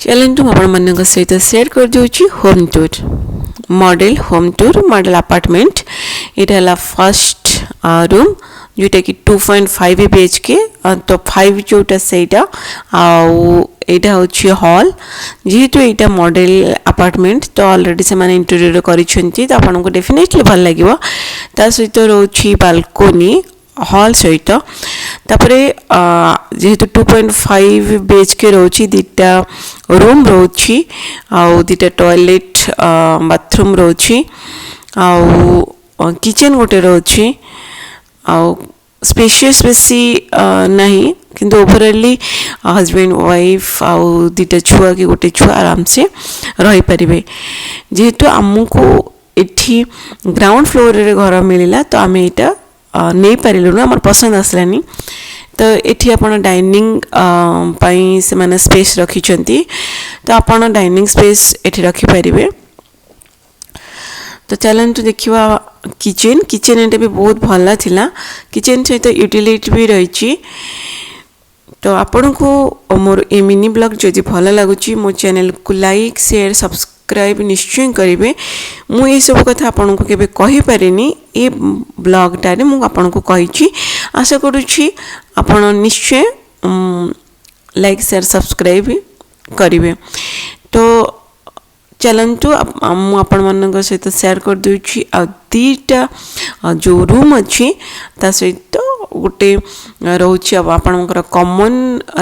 चलतु आपण सहित शेयर कर दूची होम टूर मॉडल अपार्टमेंट यहाँ फर्स्ट रूम जोटा कि 2.5 BHK तो 5 जोटा सेटा आईटा हूँ हॉल जेहेतु यहाँ मॉडल अपार्टमेंट तो ऑलरेडी से माने इंटीरियर करिसेंती तो आपको डेफिनेटली भल लगे ता सहित रोची बालकोनी हॉल सहित तापरे जेहेतु 2.5 BHK रोची दीटा रूम रोची आउ दीटा टॉयलेट बाथरूम रोची आउ किचन गोटे रोची आउ स्पेशियस बेसी नहीं किंतु ओवरऑली हस्बैंड वाइफ आउ दीटा छुआ कि गोटे छुआ आराम से रही पारिबे जेहेतु आमको एठी ग्राउंड फ्लोर रे घर मिलिला तो आम एटा नहीं पारिलु आम पसंद आसलानी तो एठी आपण डाइनिंग पाई से माने स्पेस रखिछंती तो आपण डाइनिंग स्पेस एठी रखि पारिबे। तो चलतु देखिवा किचन एटा भी बहुत भल थिला किचन सहित यूटिलिटी भी रही। तो आपण को मोर ए मिनी ब्लॉग जदि भल लगुच मो चैनल को लाइक शेयर सब्सक्राइब निश्चय करेंगे। मु ये सब कथा आपण को केबे कहि पारिनी ए ब्लॉग टारे मु आपण को कहिछि आशा करूछि आपण निश्चय लाइक शेयर सब्सक्राइब करेंगे। तो चलतु मु आपण मन सहित शेयर कर दूची आ दीटा जो रूम अच्छी ता सहित गोटे रोचे आपणकर कॉमन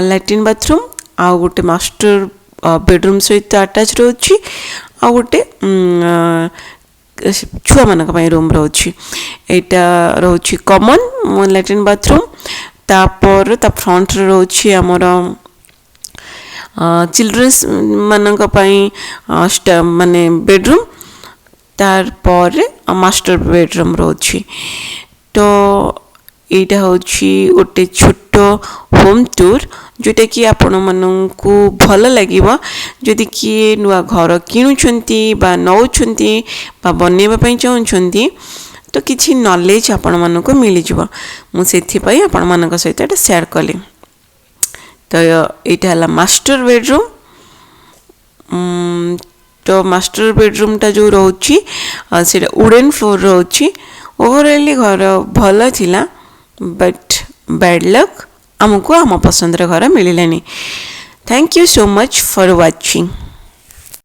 लैट्रिन बाथरूम आ गोटे मास्टर बेडरूम सहित अटैच रोची आ गोटे छुआ मान रूम रोची एटा रोची कॉमन लैट्रिन बाथरूम तापर ता फ्रंट रे रोची हमर चिल्ड्रंस मानक माने बेडरूम तार पर मास्टर बेडरूम रोची। तो यहाँ हूँ गोटे छोट होम टूर जोटा कि आपण मानू भल लगे जदि किए नुआ घर किणुंट बा नौंती बा बनवाई चाहते तो किसी नॉलेज आपण मानक मिल जाव मुझे आपण मान सहित शेयर कली। तो यहाँ है मास्टर बेडरूम। तो मास्टर बेडरूम टा जो रोची से वुडन फ्लोर रोची ओवरऑली घर भल थिला बट बैड लक आमको आम पसंद घर मिललानी। Thank you so much for watching.